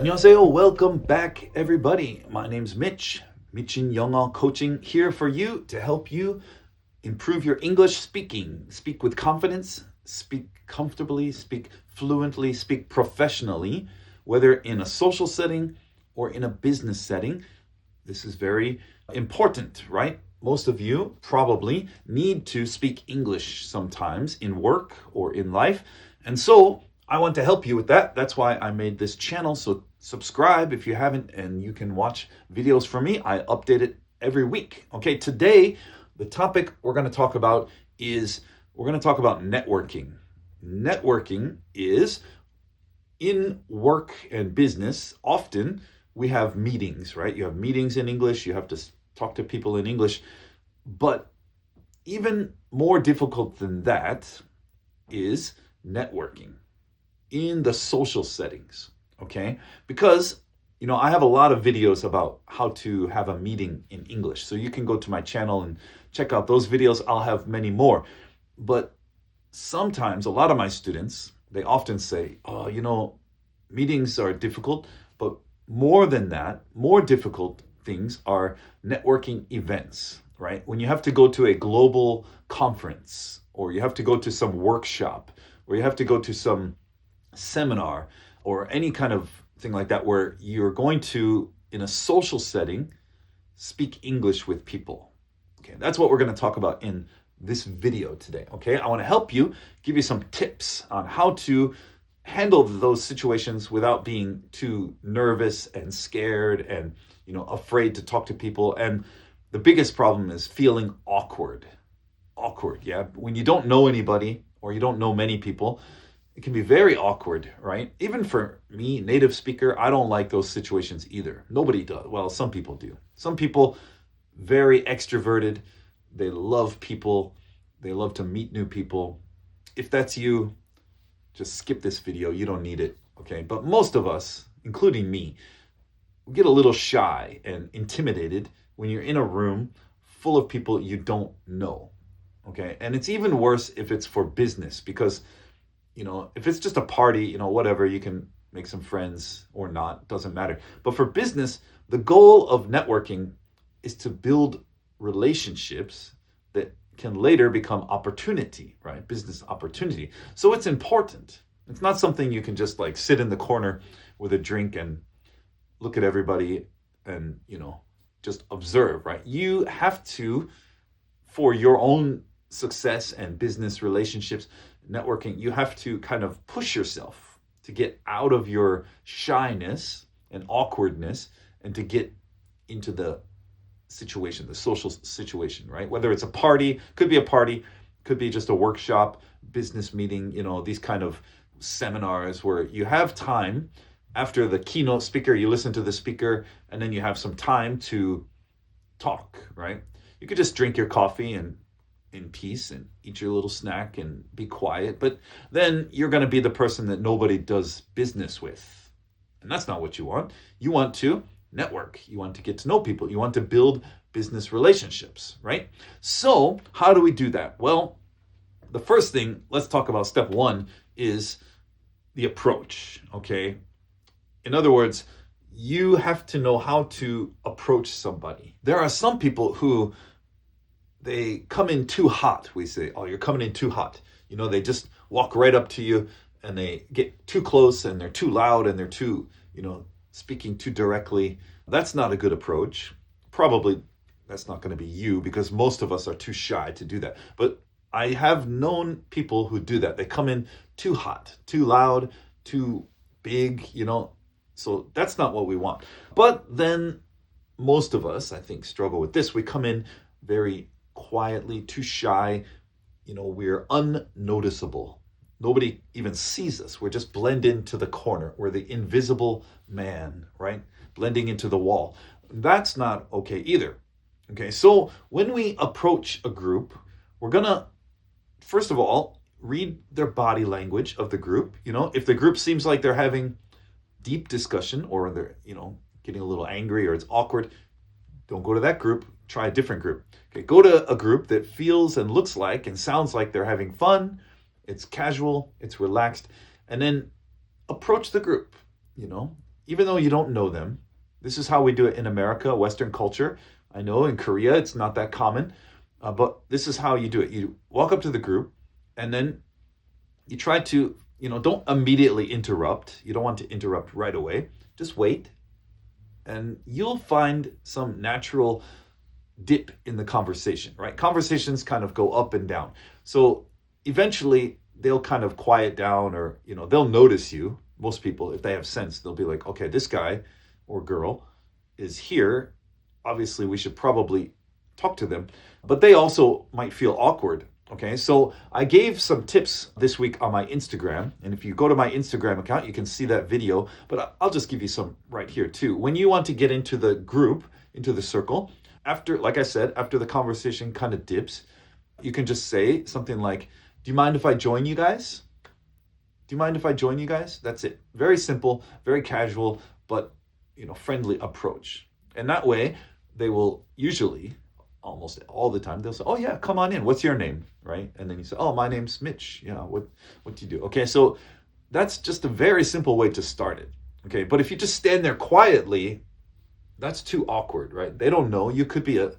안녕하세요. Welcome back, everybody. My name's Mitch. 미친 영어 coaching here for you to help you improve your English speaking. Speak with confidence, speak comfortably, speak fluently, speak professionally, whether in a social setting or in a business setting. This is very important, right? Most of you probably need to speak English sometimes in work or in life. And so I want to help you with that. That's why I made this channel. So subscribe if you haven't, and you can watch videos from me. I update it every week. Okay, today, the topic we're going to talk about is networking. Networking is in work and business. Often we have meetings, right? You have meetings in English. You have to talk to people in English. But even more difficult than that is networking in the social settings, okay? Because, I have a lot of videos about how to have a meeting in English. So you can go to my channel and check out those videos. I'll have many more. But sometimes a lot of my students, they often say, meetings are difficult, but more than that, more difficult things are networking events, right? When you have to go to a global conference, or you have to go to some workshop, or you have to go to some seminar, or any kind of thing like that, where you're going to, in a social setting, speak English with people. Okay, that's what we're going to talk about in this video today. Okay, I want to help you, give you some tips on how to handle those situations without being too nervous and scared and afraid to talk to people. And the biggest problem is feeling awkward. Yeah, when you don't know anybody or you don't know many people, it can be very awkward, right? Even for me, native speaker, I don't like those situations either. Nobody does. Well, some people do. Some people, very extroverted. They love people. They love to meet new people. If that's you, just skip this video. You don't need it, okay? But most of us, including me, we get a little shy and intimidated when you're in a room full of people you don't know, okay? And it's even worse if it's for business, because if it's just a party, whatever, you can make some friends or not, doesn't matter. But for business, the goal of networking is to build relationships that can later become opportunity, right? Business opportunity. So it's important. It's not something you can just sit in the corner with a drink and look at everybody and, just observe, right? You have to, for your own success and business relationships, networking, you have to kind of push yourself to get out of your shyness and awkwardness and to get into the situation, the social situation, right? Whether it's a party, could be just a workshop, business meeting, these kind of seminars where you have time after the keynote speaker, you listen to the speaker, and then you have some time to talk, right? You could just drink your coffee and in peace and eat your little snack and be quiet, but then you're going to be the person that nobody does business with. And that's not what you want. You want to network. You want to get to know people. You want to build business relationships, right? So how do we do that? Well, the first thing, let's talk about step one, is the approach, okay? In other words, you have to know how to approach somebody. There are some people who they come in too hot. We say, oh, you're coming in too hot. They just walk right up to you and they get too close and they're too loud and they're too, speaking too directly. That's not a good approach. Probably that's not going to be you, because most of us are too shy to do that. But I have known people who do that. They come in too hot, too loud, too big, So that's not what we want. But then most of us, I think, struggle with this. We come in very quietly, too shy, we're unnoticeable. Nobody even sees us. We're just blend into the corner. We're the invisible man, right? Blending into the wall. That's not okay either. Okay, so when we approach a group, we're gonna, first of all, read their body language of the group. If the group seems like they're having deep discussion, or they're, getting a little angry, or it's awkward, don't go to that group. Try a different group. Okay, go to a group that feels and looks like and sounds like they're having fun. It's casual, it's relaxed, and then approach the group. even though you don't know them. This is how we do it in America, Western culture. I know in Korea it's not that common, but this is how you do it. You walk up to the group and then you try to, don't immediately interrupt. You don't want to interrupt right away. Just wait and you'll find some natural dip in the conversation, right? Conversations kind of go up and down. So eventually they'll kind of quiet down or, they'll notice you. Most people, if they have sense, they'll be like, okay, this guy or girl is here. Obviously, we should probably talk to them. But they also might feel awkward. Okay, so I gave some tips this week on my Instagram. And if you go to my Instagram account, you can see that video. But I'll just give you some right here too. When you want to get into the group, into the circle, after, like I said, after the conversation kind of dips, you can just say something like, do you mind if I join you guys? Do you mind if I join you guys? That's it. Very simple, very casual, but friendly approach. And that way, they will usually, almost all the time, they'll say, oh yeah, come on in. What's your name? Right? And then you say, oh, my name's Mitch. Yeah, what do you do? Okay, so that's just a very simple way to start it. Okay, but if you just stand there quietly, that's too awkward, right? They don't know. You could be a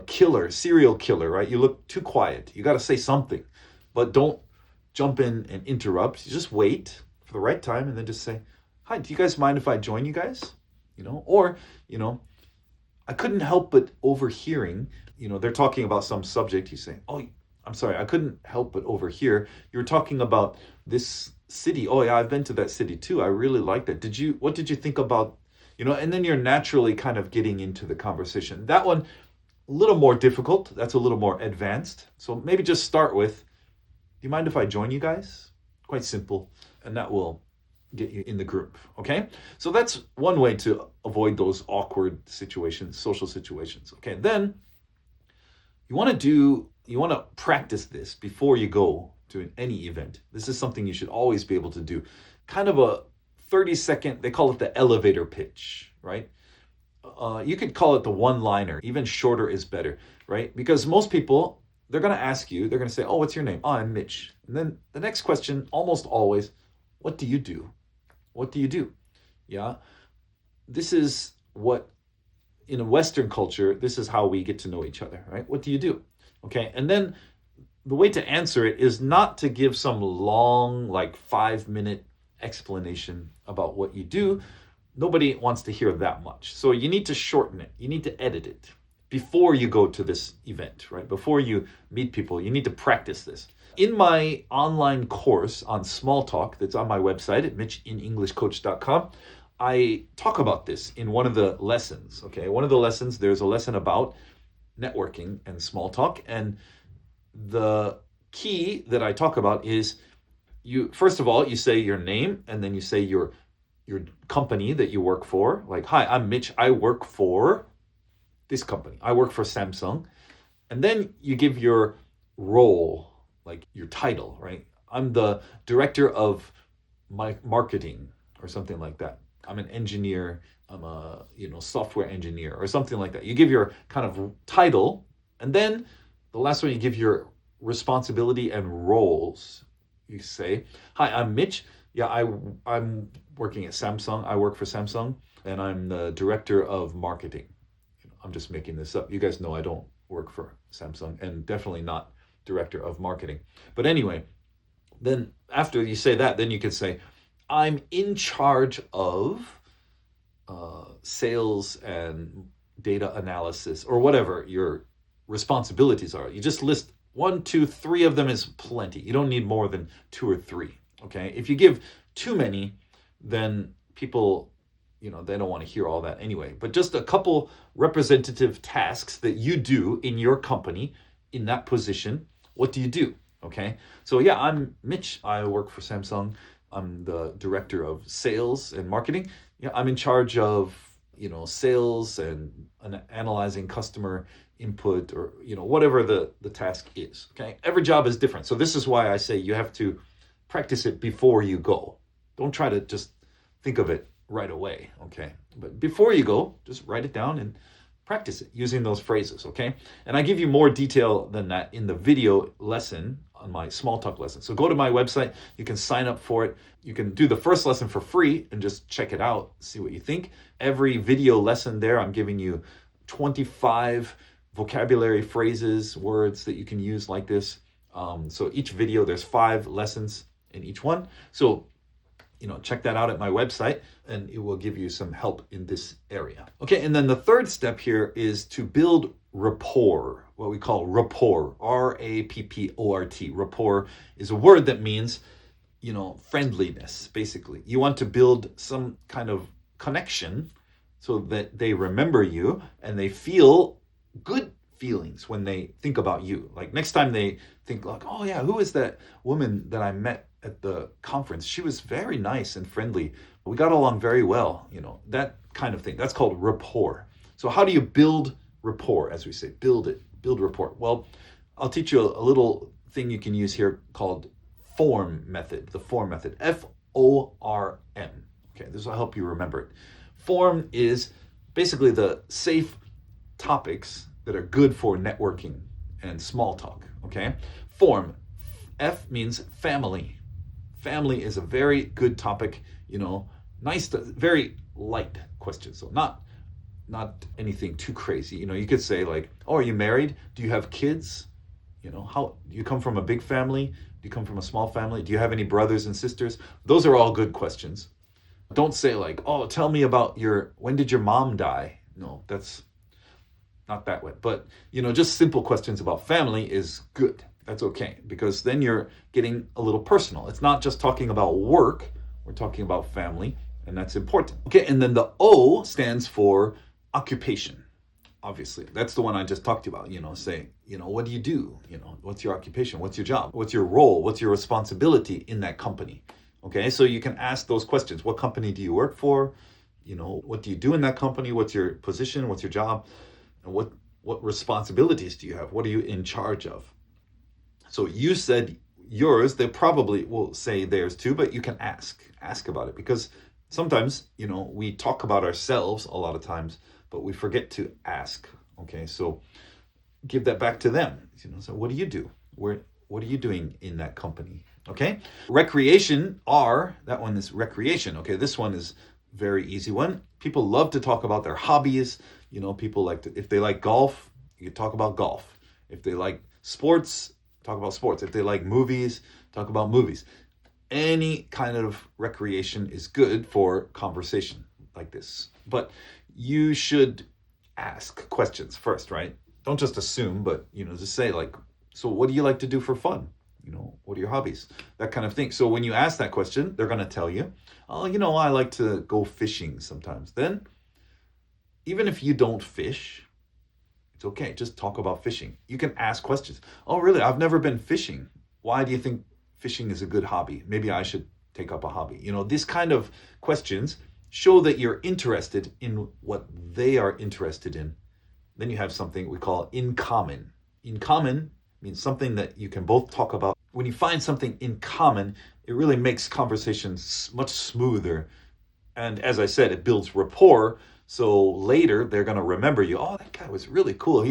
killer, serial killer, right? You look too quiet. You got to say something, but don't jump in and interrupt. You just wait for the right time and then just say, hi, do you guys mind if I join you guys? Or, I couldn't help but overhearing, they're talking about some subject. You say, oh, I'm sorry, I couldn't help but overhear. You were talking about this city. Oh yeah, I've been to that city too. I really like that. What did you think about, and then you're naturally kind of getting into the conversation. That one, a little more difficult. That's a little more advanced. So maybe just start with, do you mind if I join you guys? Quite simple. And that will get you in the group, okay? So that's one way to avoid those awkward situations, social situations, okay? Then you want to practice this before you go to any event. This is something you should always be able to do. Kind of a 30-second, they call it the elevator pitch, right? You could call it the one-liner. Even shorter is better, right? Because most people, they're going to ask you, they're going to say, oh, what's your name? Oh, I'm Mitch. And then the next question, almost always, what do you do? What do you do? Yeah. This is what, in a Western culture, this is how we get to know each other, right? What do you do? Okay. And then the way to answer it is not to give some long, 5-minute explanation about what you do. Nobody wants to hear that much. So you need to shorten it. You need to edit it before you go to this event, right? Before you meet people, you need to practice this. In my online course on small talk that's on my website at mitchininenglishcoach.com, I talk about this in one of the lessons, okay? One of the lessons, there's a lesson about networking and small talk. And the key that I talk about is first of all, you say your name and then you say your company that you work for. Like, hi, I'm Mitch. I work for this company. I work for Samsung. And then you give your role, like your title, right? I'm the director of my marketing or something like that. I'm an engineer. I'm a software engineer or something like that. You give your kind of title, and then the last one you give your responsibility and roles. You say, hi, I'm Mitch. Yeah, I'm working at Samsung. I work for Samsung, and I'm the director of marketing. I'm just making this up. You guys know I don't work for Samsung, and definitely not director of marketing. But anyway, then after you say that, then you can say, I'm in charge of sales and data analysis or whatever your responsibilities are. You just list 1, 2, 3 of them is plenty. You don't need more than 2 or 3. Okay. If you give too many, then people, they don't want to hear all that anyway. But just a couple representative tasks that you do in your company in that position. What do you do? Okay. So yeah, I'm Mitch. I work for Samsung. I'm the director of sales and marketing. Yeah, I'm in charge of, sales and analyzing customer input or, whatever the task is. Okay. Every job is different. So this is why I say you have to practice it before you go. Don't try to just think of it right away. Okay. But before you go, just write it down and practice it using those phrases, okay? And I give you more detail than that in the video lesson on my small talk lesson. So go to my website. You can sign up for it. You can do the first lesson for free and just check it out, see what you think. Every video lesson there, I'm giving you 25 vocabulary phrases, words that you can use like this. So each video, there's 5 lessons in each one. So, check that out at my website and it will give you some help in this area. Okay, and then the third step here is to build rapport, what we call rapport, R-A-P-P-O-R-T. Rapport is a word that means, friendliness, basically. You want to build some kind of connection so that they remember you and they feel good feelings when they think about you. Like next time they think like, oh yeah, who is that woman that I met at the conference? She was very nice and friendly. We got along very well, that kind of thing. That's called rapport. So how do you build rapport, as we say? Build rapport. Well, I'll teach you a little thing you can use here called F.O.R.M method, the F.O.R.M method, F-O.R.M. Okay, this will help you remember it. F.O.R.M is basically the safe topics that are good for networking and small talk, okay? F.O.R.M, F means family. Family is a very good topic, nice, very light question. So not anything too crazy. You could say like, oh, are you married? Do you have kids? How do you come from a big family? Do you come from a small family? Do you have any brothers and sisters? Those are all good questions. Don't say like, oh, tell me about when did your mom die? No, that's not that way. But, just simple questions about family is good. That's okay, because then you're getting a little personal. It's not just talking about work. We're talking about family, and that's important. Okay, and then the O stands for occupation. Obviously, that's the one I just talked about. Say, what do you do? What's your occupation? What's your job? What's your role? What's your responsibility in that company? Okay, so you can ask those questions. What company do you work for? What do you do in that company? What's your position? What's your job? And what responsibilities do you have? What are you in charge of? So you said yours, they probably will say theirs too, but you can ask about it, because sometimes, we talk about ourselves a lot of times, but we forget to ask. Okay, so give that back to them. So what do you do? What are you doing in that company? Okay, recreation, that one is recreation. Okay, this one is very easy one. People love to talk about their hobbies. People like to, if they like golf, you talk about golf. If they like sports, talk about sports. If they like movies, talk about movies. Any kind of recreation is good for conversation like this. But you should ask questions first, right? Don't just assume, but, just say like, so what do you like to do for fun? What are your hobbies? That kind of thing. So when you ask that question, they're going to tell you, oh, I like to go fishing sometimes. Then, even if you don't fish, it's okay. Just talk about fishing. You can ask questions. Oh, really? I've never been fishing. Why do you think fishing is a good hobby? Maybe I should take up a hobby. These kind of questions show that you're interested in what they are interested in. Then you have something we call in common. In common means something that you can both talk about. When you find something in common, it really makes conversations much smoother. And as I said, it builds rapport. So later they're going to remember you. Oh, that guy was really cool.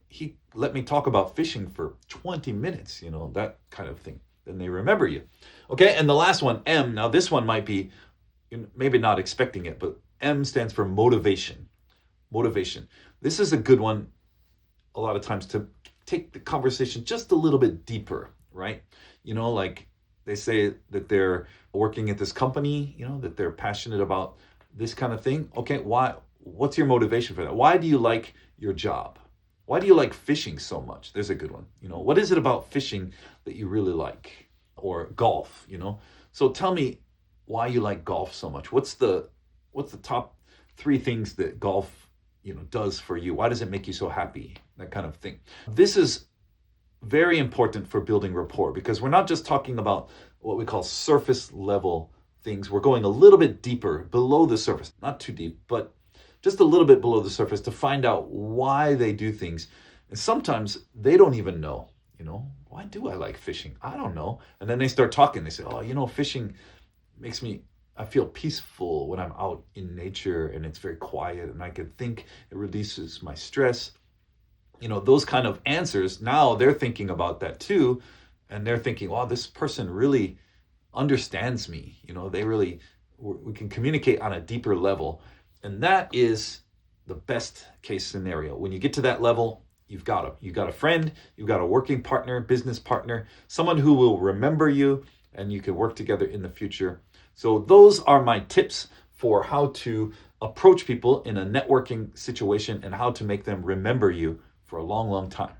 He let me talk about fishing for 20 minutes, that kind of thing. Then they remember you. Okay, and the last one, M. Now this one might be, maybe not expecting it, but M stands for motivation. Motivation. This is a good one a lot of times to take the conversation just a little bit deeper, right? Like they say that they're working at this company, that they're passionate about this kind of thing. Okay, why? What's your motivation for that? Why do you like your job? Why do you like fishing so much? There's a good one. What is it about fishing that you really like? Or golf, So tell me why you like golf so much. What's the top 3 things that golf, does for you? Why does it make you so happy? That kind of thing. This is very important for building rapport, because we're not just talking about what we call surface level things. We're going a little bit deeper below the surface, not too deep, but just a little bit below the surface to find out why they do things. And sometimes they don't even know, why do I like fishing? I don't know. And then they start talking. They say, oh, fishing makes me, I feel peaceful when I'm out in nature and it's very quiet and I can think. It releases my stress. Those kind of answers, now they're thinking about that too. and they're thinking, wow, this person really understands me. We can communicate on a deeper level. And that is the best case scenario. When you get to that level, you've got a friend, you've got a working partner, business partner, someone who will remember you, and you can work together in the future. So those are my tips for how to approach people in a networking situation and how to make them remember you for a long, long time.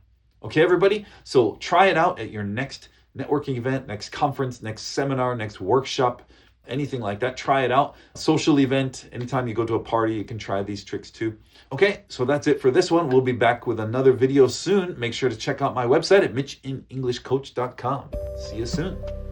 Okay, everybody? So try it out at your next networking event, next conference, next seminar, next workshop, anything like that. Try it out. Social event, anytime you go to a party, you can try these tricks too. Okay, so that's it for this one. We'll be back with another video soon. Make sure to check out my website at mitchinenglishcoach.com. See you soon.